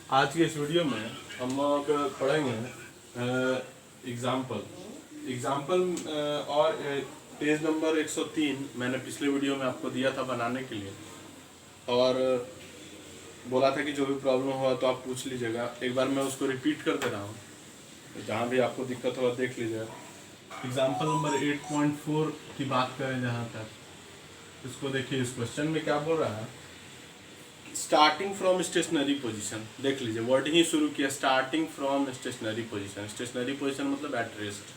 आज के इस वीडियो में हम लोग पढ़ेंगे एग्जाम्पल और पेज नंबर 103 मैंने पिछले वीडियो में आपको दिया था बनाने के लिए, और बोला था कि जो भी प्रॉब्लम हुआ तो आप पूछ लीजिएगा। एक बार मैं उसको रिपीट कर दे रहा हूँ, जहाँ भी आपको दिक्कत होगा देख लीजिएगा। एग्जाम्पल नंबर 8.4 की बात करें जहाँ तक, इसको देखिए। इस क्वेश्चन में क्या बोल रहा है, स्टार्टिंग फ्रॉम स्टेशनरी पोजीशन। देख लीजिए, वर्ड ही शुरू किया, starting from stationary position. Stationary position मतलब एट रेस्ट,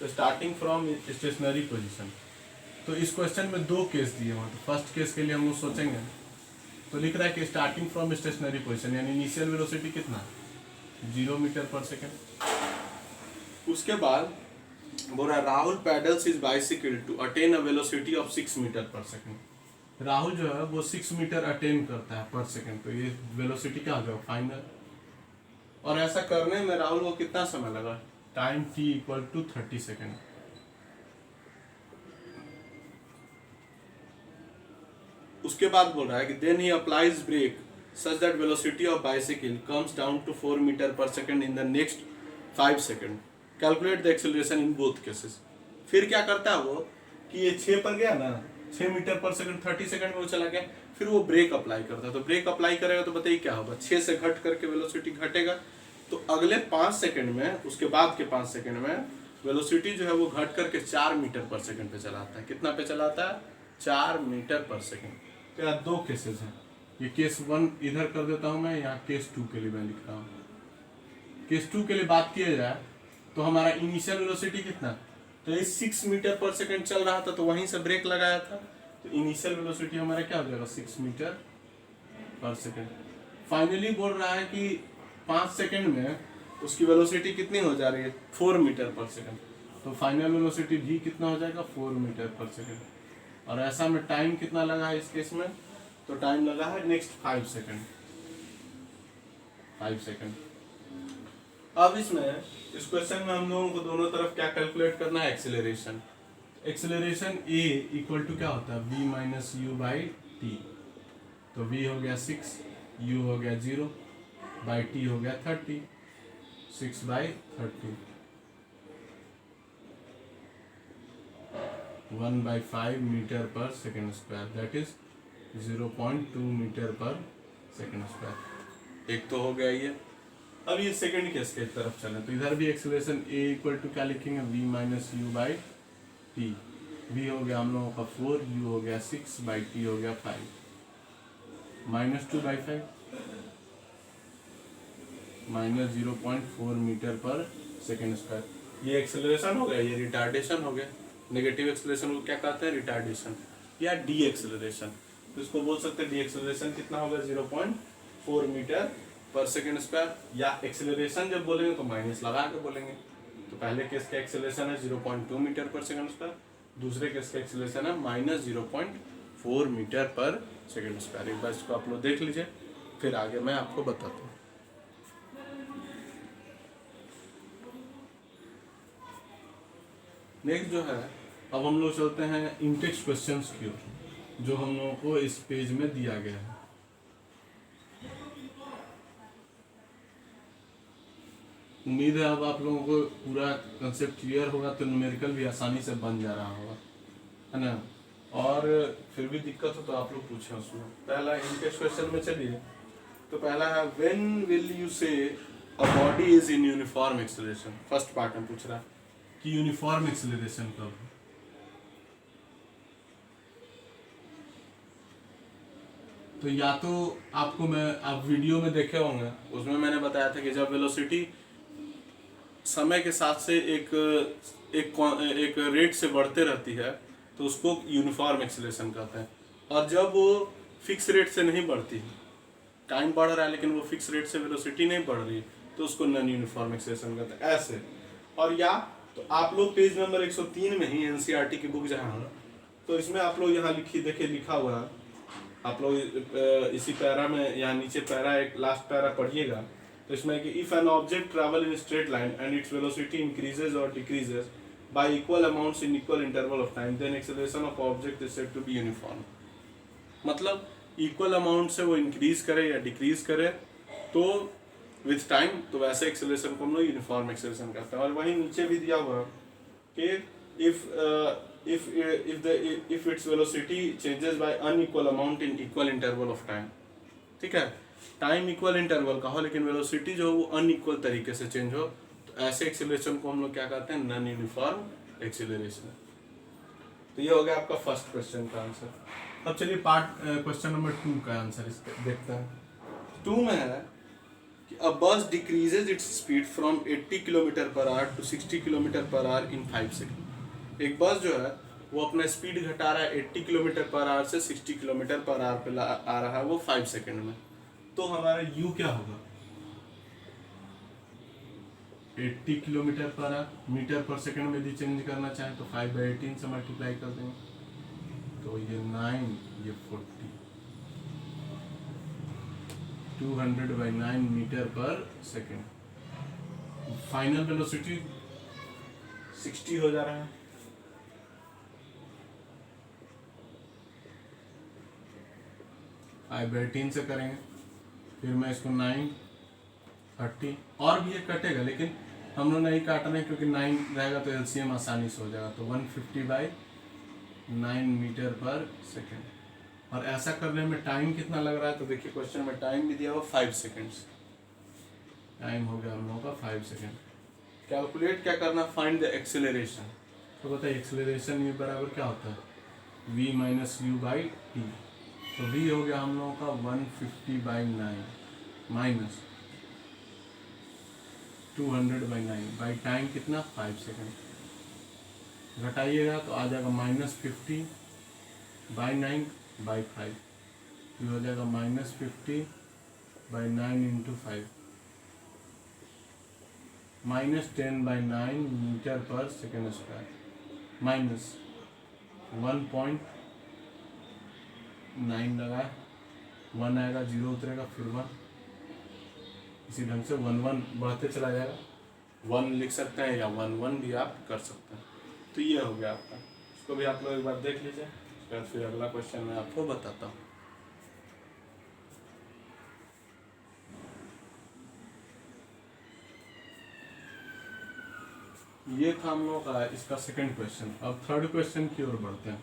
तो स्टार्टिंग फ्रॉम स्टेशनरी पोजीशन। तो इस क्वेश्चन में दो केस दिए हुए, तो फर्स्ट केस के लिए हम लोग सोचेंगे, तो लिख रहा है कि स्टार्टिंग फ्रॉम स्टेशनरी पोजीशन यानी इनिशियल वेलोसिटी कितना, 0 मीटर पर सेकेंड। उसके बाद बोल रहा है Rahul pedals is bicycle to attain a velocity of 6 metre per second. Rahul जो है वो 6 मीटर अटेन करता है पर सेकेंड, तो ये वेलोसिटी क्या होगा, फाइनल। और ऐसा करने में राहुल को कितना समय लगा, time t equal to 30 second. उसके बाद बोल रहा है कि then he applies brake such that velocity of bicycle comes down to 4 metre per second in the next 5 second. Calculate the acceleration in both cases. फिर क्या करता है वो कि ये 6 पर गया ना, 6 मीटर पर सेकंड 30 सेकंड में वो चला गया, फिर वो ब्रेक अप्लाई करता है। तो ब्रेक अप्लाई करेगा तो बताइए क्या होगा, 6 से घट करके वेलोसिटी घटेगा, तो अगले 5 सेकंड में, उसके बाद के 5 सेकंड में वेलोसिटी जो है वो घट करके 4 मीटर पर सेकंड पे चलाता है। कितना पे चलाता है, 4 मीटर पर सेकंड। तो यहाँ दो केसेस हैं, ये केस 1 इधर कर देता हूँ मैं, यहाँ केस 2 के लिए मैं लिख रहा हूँ। केस 2 के लिए बात किया जाए तो हमारा इनिशियल वेलोसिटी कितना, तो ये 6 मीटर पर सेकंड चल रहा था, तो वहीं से ब्रेक लगाया था, तो इनिशियल वेलोसिटी हमारा क्या हो जाएगा, 6 मीटर पर सेकंड। फाइनली बोल रहा है कि 5 सेकंड में उसकी वेलोसिटी कितनी हो जा रही है, 4 मीटर पर सेकंड। तो फाइनल वेलोसिटी भी कितना हो जाएगा, 4 मीटर पर सेकंड। और ऐसा में टाइम कितना लगा है इस केस में, तो टाइम लगा है नेक्स्ट 5 सेकंड, 5 सेकंड। अब इसमें इस क्वेश्चन में हम लोगों को दोनों तरफ क्या कैलकुलेट करना है, acceleration. Acceleration a equal to क्या होता है, v minus U by T. तो v हो गया 6, u हो गया 0, बाई t हो गया 30, 6 by 30, 1/5 metre per second square, that is 0.2 metre per second square. एक तो हो गया ये। अब ये सेकंड केस के तरफ चलें, तो इधर भी एक्सेलरेशन a इक्वल टू क्या लिखेंगे, v minus U by T. v हो गया हम लोगों का 4, u हो गया 6, बाई t हो गया 5, minus 2/5, minus 0.4 metre per second square. ये एक्सेलरेशन हो गया, ये रिटार्डेशन हो गया। नेगेटिव एक्सेलरेशन को क्या कहते हैं, रिटार्डेशन या डी एक्सेलरेशन। तो इसको बोल सकते हैं डी एक्सेलरेशन कितना होगा, 0.4 मीटर पर सेकेंड स्क्वायर। या एक्सेलरेशन जब बोलेंगे तो माइनस लगा के बोलेंगे। तो पहले केस का एक्सेलरेशन है 0.2 मीटर पर सेकेंड स्क्वायर, दूसरे केस का एक्सेलरेशन है minus 0.4 metre per second square. एक बार इसको आप लोग देख लीजिए, फिर आगे मैं आपको बताता हूँ। नेक्स्ट जो है, अब हम लोग चलते हैं इंटेक्स्ट क्वेश्चंस की ओर, जो हम लोगों को इस पेज में दिया गया है। उम्मीद है अब आप लोगों को पूरा कंसेप्ट क्लियर होगा, तो न्यूमेरिकल भी आसानी से बन जा रहा होगा, है ना। और फिर भी दिक्कत हो तो आप लोग पूछें उसमें। पहला इंटेक्स्ट क्वेश्चन में चलिए, तो पहला है व्हेन विल यू से a body is in uniform acceleration. First part में पूछ रहा है कि यूनिफॉर्म एक्सेलरेशन कब है। तो या तो आपको आप वीडियो में देखे होंगे, उसमें मैंने बताया था कि जब वेलोसिटी समय के साथ से एक रेट से बढ़ते रहती है तो उसको यूनिफॉर्म एक्सेलरेशन कहते हैं। और जब वो फिक्स रेट से नहीं बढ़ती, टाइम बढ़ रहा है लेकिन वो फिक्स रेट से वेलोसिटी नहीं बढ़ रही, तो उसको नॉन यूनिफॉर्म एक्सेलरेशन कहते हैं, ऐसे। और या तो आप लोग पेज नंबर 103 में ही एनसीईआरटी की बुक जहाँ है, तो इसमें आप लोग यहाँ देखिए लिखा हुआ है, आप लोग इसी पैरा में यहाँ नीचे पैरा एक लास्ट पैरा पढ़िएगा, तो इसमें कि if an object travel in straight line and its velocity increases और decreases by equal amounts in equal interval of time, then acceleration of object is said to be uniform. मतलब equal amount से वो increase करे या decrease करे तो with time, तो वैसे एक्सेलरेशन को हम लोग यूनिफॉर्म एक्सेलरेशन कहते हैं। और वहीं नीचे भी दिया हुआ है कि if its velocity changes by unequal amount in equal interval of time, ठीक है, टाइम इक्वल इंटरवल का हो लेकिन वेलोसिटी जो वो अनइक्वल तरीके से चेंज हो, तो ऐसे एक्सेलरेशन को हम लोग क्या कहते हैं, नॉन यूनिफॉर्म एक्सेलरेशन। तो ये हो गया आपका फर्स्ट क्वेश्चन का आंसर। अब चलिए पार्ट क्वेश्चन नंबर 2 का आंसर इसका देखते हैं। 2 में है कि a bus decreases its speed from 80 kilometre per hour to 60 kilometre per hour in 5 second. एक बस जो है वो अपना स्पीड घटा रहा है 80 किलोमीटर पर आवर से 60 किलोमीटर पर आवर पे आ रहा है वो 5 सेकेंड में। तो हमारा u क्या होगा, 80 kilometre per hour meter per second में यदि चेंज करना चाहें तो 5/18 से मल्टीप्लाई कर देंगे, तो ये 9 ये 40, 200/9 metre per second. Final velocity 60 हो जा रहा है। आई 18 से करेंगे, फिर मैं इसको 9 30 और भी ये कटेगा लेकिन हम लोग नहीं काट रहे क्योंकि 9 रहेगा तो एलसीएम आसानी से हो जाएगा, तो 150/9 मीटर पर सेकेंड। और ऐसा करने में टाइम कितना लग रहा है, तो देखिए क्वेश्चन में टाइम भी दिया हुआ 5 सेकेंड्स। टाइम हो गया हम लोगों का 5 सेकेंड। कैलकुलेट क्या करना, फाइंड द एक्सेलरेशन। तो बताइए एक्सेलरेशन ये बराबर क्या होता है, v minus U by T. तो v हो गया हम लोगों का 150/9 माइनस 200/9 बाई टाइम कितना 5 सेकेंड। घटाइएगा तो आ जाएगा -50/9/5, ये हो जाएगा -50/9 into 5, -10/9 metre per second square, minus 1.9 लगा, 1 आएगा, 0 उतरेगा, फिर 1, इसी ढंग से 1 बढ़ते चला जाएगा। 1 लिख सकते हैं या 1 भी आप कर सकते हैं। तो ये हो गया आपका, इसको भी आप लोग एक बार देख लीजिए, उसके बाद फिर अगला क्वेश्चन मैं आपको बताता हूँ। ये था हम लोग का इसका सेकंड क्वेश्चन। अब थर्ड क्वेश्चन की ओर बढ़ते हैं।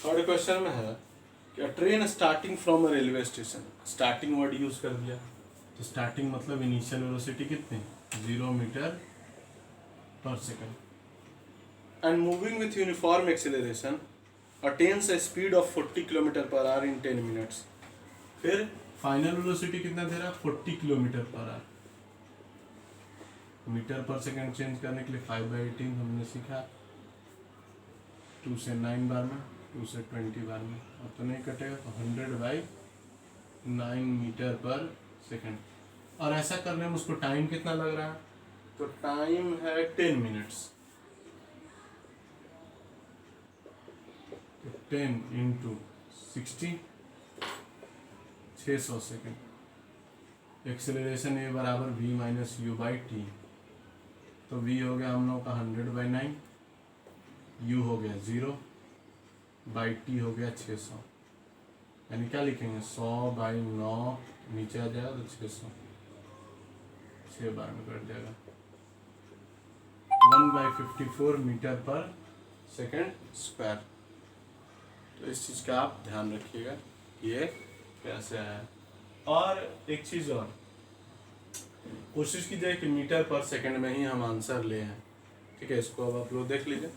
थर्ड क्वेश्चन में है कि train starting from a railway station, starting word use कर दिया, तो स्टार्टिंग मतलब इनिशियल वेलोसिटी कितनी, 0 metre per second, and moving with uniform acceleration attains a speed of 40 kilometre per hour in 10 minutes. फिर final velocity कितना दे रहा है, 40 kilometre per our. Metre per second change करने के लिए 5/18 हमने सीखा, 2 से 9 बार में, 2 से 20 बार में, अब तो नहीं कटेगा, तो 100/9 मीटर पर सेकेंड। और ऐसा करने में उसको टाइम कितना लग रहा है, तो टाइम है 10 मिनट्स, तो 10 इंटू 60 600 सेकेंड। एक्सेलरेशन ए बराबर v minus U by T, तो v हो गया हम लोग का 100/9, u हो गया 0 बाई टी हो गया 600, यानी क्या लिखेंगे 100/9, नीचे आ जाएगा तो 600, 6 बार में कट जाएगा, 1/54 मीटर पर सेकेंड स्क्वायर। तो इस चीज़ का आप ध्यान रखिएगा ये कैसे है। और एक चीज़ और, कोशिश कीजिए कि मीटर पर सेकेंड में ही हम आंसर ले हैं, ठीक है। इसको अब आप लोग देख लीजिए।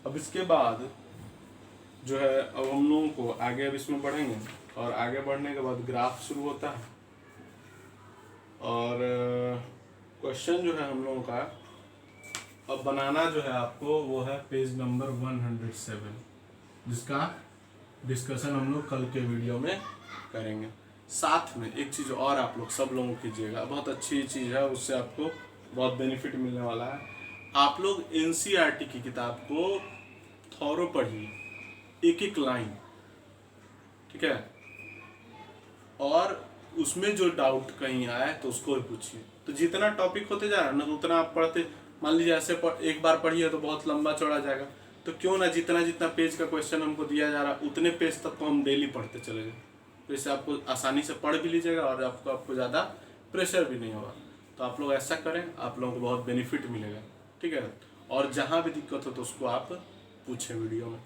अब इसके बाद जो है, अब हम लोगों को आगे अब इसमें बढ़ेंगे, और आगे बढ़ने के बाद ग्राफ शुरू होता है, और क्वेश्चन जो है हम लोगों का अब बनाना जो है आपको वो है पेज नंबर 107, जिसका डिस्कशन हम लोग कल के वीडियो में करेंगे। साथ में एक चीज़ और आप लोग सब लोगों कीजिएगा, बहुत अच्छी चीज़ है, उससे आपको बहुत बेनिफिट मिलने वाला है। आप लोग एनसीईआरटी की किताब को थॉरो पढ़िए, एक एक लाइन, ठीक है, और उसमें जो डाउट कहीं आए तो उसको भी पूछिए। तो जितना टॉपिक होते जा रहा है ना, तो उतना आप पढ़ते, मान लीजिए ऐसे एक बार पढ़िए तो बहुत लंबा चौड़ा जाएगा, तो क्यों ना जितना जितना पेज का क्वेश्चन हमको दिया जा रहा है उतने पेज तक को हम डेली पढ़ते चले जाए, तो इससे आपको आसानी से पढ़ भी लीजिएगा और आपको ज़्यादा प्रेशर भी नहीं होगा। तो आप लोग ऐसा करें, आप लोगों को बहुत बेनिफिट मिलेगा, ठीक है। और जहाँ भी दिक्कत हो तो उसको आप पूछें वीडियो में।